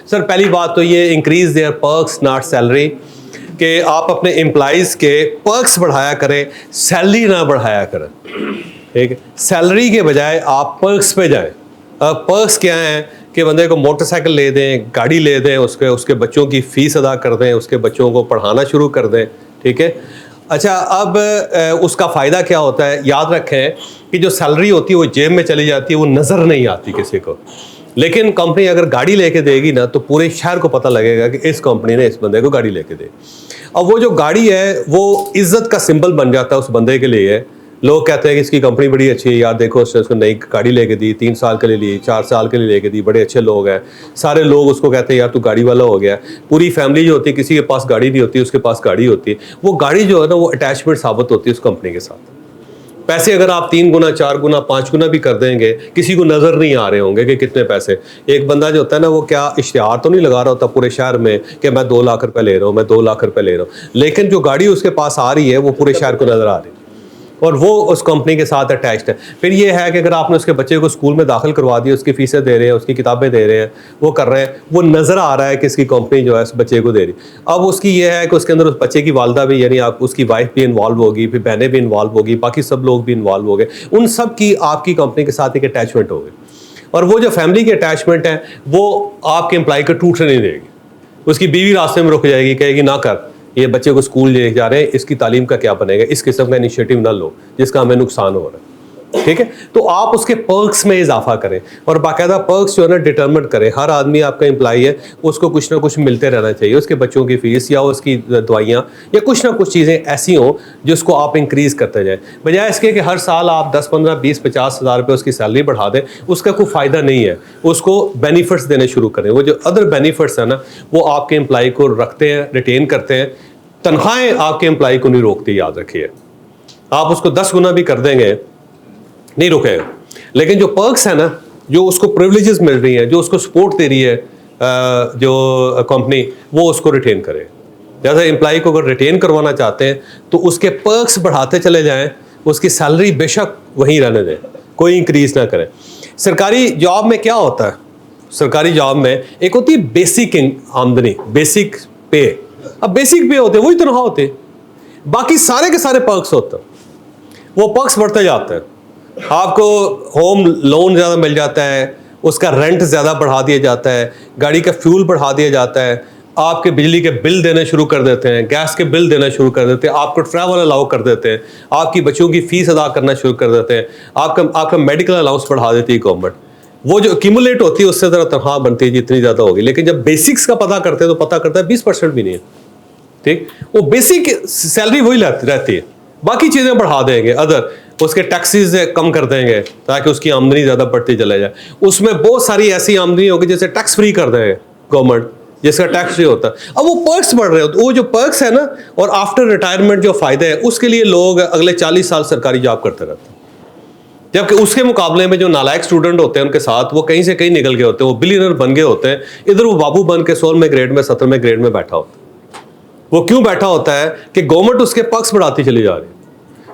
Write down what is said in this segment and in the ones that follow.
Sir पहली बात तो ये increase their perks not salary, कि आप अपने एम्प्लॉइज़ के पर्क्स बढ़ाया करें, सैलरी ना बढ़ाया करें। ठीक है, सैलरी के बजाय आप पर्क्स पे जाएं। अब पर्क्स क्या हैं कि बंदे को मोटरसाइकिल ले दें, गाड़ी ले दें, उसके बच्चों की फ़ीस अदा कर दें, उसके बच्चों को पढ़ाना शुरू कर दें। ठीक है, अच्छा अब उसका फ़ायदा क्या होता है, याद रखें कि जो सैलरी होती है वो जेब में चली जाती है, वो नज़र नहीं आती किसी को। लेकिन कंपनी अगर गाड़ी लेके देगी ना तो पूरे शहर को पता लगेगा कि इस कंपनी ने इस बंदे को गाड़ी लेके दी। अब वो जो गाड़ी है वो इज्जत का सिंबल बन जाता है उस बंदे के लिए। लोग कहते हैं कि इसकी कंपनी बड़ी अच्छी है, यार देखो उसको नई गाड़ी लेके दी, 3 साल के लिए ली, 4 साल के लिए लेके दी, बड़े अच्छे लोग हैं, सारे लोग उसको कहते हैं यार तू गाड़ी वाला हो गया। पूरी फैमिली जो होती है, किसी के पास गाड़ी नहीं होती, उसके पास गाड़ी होती है। वो गाड़ी जो है ना वो अटैचमेंट साबित होती है उस कंपनी के साथ। पैसे अगर आप 3 गुना 4 गुना 5 गुना भी कर देंगे, किसी को नज़र नहीं आ रहे होंगे कि कितने पैसे। एक बंदा जो होता है ना वो क्या इश्तिहार तो नहीं लगा रहा होता पूरे शहर में कि मैं 2 लाख रुपए ले रहा हूँ, मैं 2 लाख रुपए ले रहा हूँ, लेकिन जो गाड़ी उसके पास आ रही है वो पूरे शहर को नज़र आ रही है और वो उस कंपनी के साथ अटैच्ड है। फिर ये है कि अगर आपने उसके बच्चे को स्कूल में दाखिल करवा दिया, उसकी फीसें दे रहे हैं, उसकी किताबें दे रहे हैं, वो कर रहे हैं, वो नज़र आ रहा है कि इसकी कंपनी जो है उस बच्चे को दे रही। अब उसकी ये है कि उसके अंदर उस बच्चे की वालदा भी, यानी आप उसकी वाइफ भी इन्वॉल्व होगी, फिर बहनें भी इन्वॉल्व होगी, बाकी सब लोग भी इन्वॉल्व हो गए, उन सब की आपकी कंपनी के साथ एक अटैचमेंट हो गई। और वो जो फैमिली की अटैचमेंट है वो आपके एम्प्लॉय को टूटने नहीं देगी। उसकी बीवी रास्ते में रुक जाएगी, कहेगी ना कर, ये बच्चे को स्कूल ले जा रहे हैं, इसकी तालीम का क्या बनेगा, इस किस्म का इनिशिएटिव ना लो जिसका हमें नुकसान हो रहा है। ठीक है, तो आप उसके पर्क्स में इजाफा करें और बाकायदा पर्क्स जो है ना डिटरमिन करें। हर आदमी आपका एम्प्लॉई है, उसको कुछ ना कुछ मिलते रहना चाहिए, उसके बच्चों की फीस या उसकी दवाइयाँ या कुछ ना कुछ चीज़ें ऐसी हों जिसको आप इंक्रीज़ करते जाएँ, बजाय इसके कि हर साल आप 10 15 20 50 हज़ार रुपये उसकी सैलरी बढ़ा दें। उसका कोई फ़ायदा नहीं है। उसको बेनिफिट्स देने शुरू करें। वो जो अदर बेनिफिट्स हैं ना वो आपके एम्प्लॉई को रखते हैं, रिटेन करते हैं। तनख्वाहें आपके एम्प्लॉई को नहीं रोकती, याद रखिए। आप उसको 10 गुना भी कर देंगे नहीं रुकेगा, लेकिन जो पर्क्स है ना, जो उसको प्रिविलेजेस मिल रही हैं, जो उसको सपोर्ट दे रही है जो कंपनी, वो उसको रिटेन करे। जैसे एम्प्लॉई को अगर रिटेन करवाना चाहते हैं तो उसके पर्क्स बढ़ाते चले जाएं, उसकी सैलरी बेशक वहीं रहने दें, कोई इंक्रीज ना करें। सरकारी जॉब में क्या होता है, सरकारी जॉब में एक होती है बेसिक आमदनी, बेसिक पे। अब बेसिक पे होते हैं वही तनख्वाह होती है, बाकी सारे के सारे पर्क्स होते हैं, वो पर्क्स बढ़ते जाते हैं। आपको होम लोन ज़्यादा मिल जाता है, उसका रेंट ज़्यादा बढ़ा दिया जाता है, गाड़ी का फ्यूल बढ़ा दिया जाता है, आपके बिजली के बिल देने शुरू कर देते हैं, गैस के बिल देना शुरू कर देते हैं, आपको ट्रैवल अलाउ कर देते हैं, आपकी बच्चों की फ़ीस अदा करना शुरू कर देते हैं, आपका मेडिकल अलाउंस बढ़ा देती है गवर्नमेंट। वो जो एक्यूमुलेट होती है उससे ज़रा तनख्वाह बनती है जितनी ज़्यादा होगी, लेकिन जब बेसिक्स का पता करते हैं तो पता करता है 20% भी नहीं है। ठीक, वो बेसिक सैलरी वही रहती है, बाकी चीज़ें बढ़ा देंगे, अदर उसके टैक्सेस कम कर देंगे ताकि उसकी आमदनी ज़्यादा बढ़ती चले जाए। उसमें बहुत सारी ऐसी आमदनी होगी जैसे टैक्स फ्री कर देंगे गवर्नमेंट, जिसका टैक्स फ्री होता है। अब वो पर्क्स बढ़ रहे होते, वो जो पर्क्स है ना, और आफ्टर रिटायरमेंट जो फ़ायदे हैं उसके लिए लोग अगले 40 साल सरकारी जॉब करते रहते हैं, जबकि उसके मुकाबले में जो नालायक स्टूडेंट होते हैं उनके साथ वो कहीं से कहीं निकल गए होते हैं, वो बिलियनर बन गए होते हैं, इधर वो बाबू बन के 16वें ग्रेड में 17वें ग्रेड में बैठा होता है। वो क्यों बैठा होता है कि गवर्नमेंट उसके पर्क्स बढ़ाती चली जा रही है।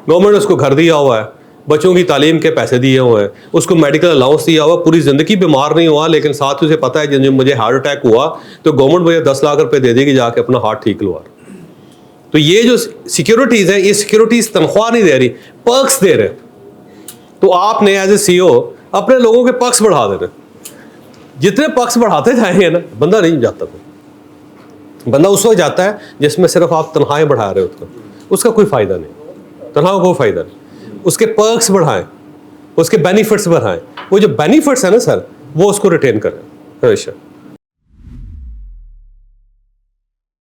गवर्नमेंट ने उसको घर दिया हुआ है, बच्चों की तालीम के पैसे दिए हुए हैं, उसको मेडिकल अलाउंस दिया हुआ, पूरी ज़िंदगी बीमार नहीं हुआ, लेकिन साथ ही उसे पता है जब मुझे हार्ट अटैक हुआ तो गवर्नमेंट मुझे 10 लाख रुपए दे देगी, जाके अपना हार्ट ठीक करवा। तो ये जो सिक्योरिटीज़ हैं, ये सिक्योरिटीज़ तनख्वाह नहीं दे रही, पर्क्स दे रहे। तो आपने एज ए CEO अपने लोगों के पर्क्स बढ़ा देने। जितने पर्क्स बढ़ाते जाएंगे ना, बंदा नहीं जाता, बंदा उस वक्त जाता है जिसमें सिर्फ आप तनख्वाहें बढ़ा रहे हो, उसका कोई फ़ायदा नहीं, तनख्वाह को फ़ायदा नहीं। उसके पर्क्स बढ़ाएं, उसके बेनिफिट्स बढ़ाएं। वो जो बेनिफिट्स है ना सर, वो उसको रिटेन करें हमेशा।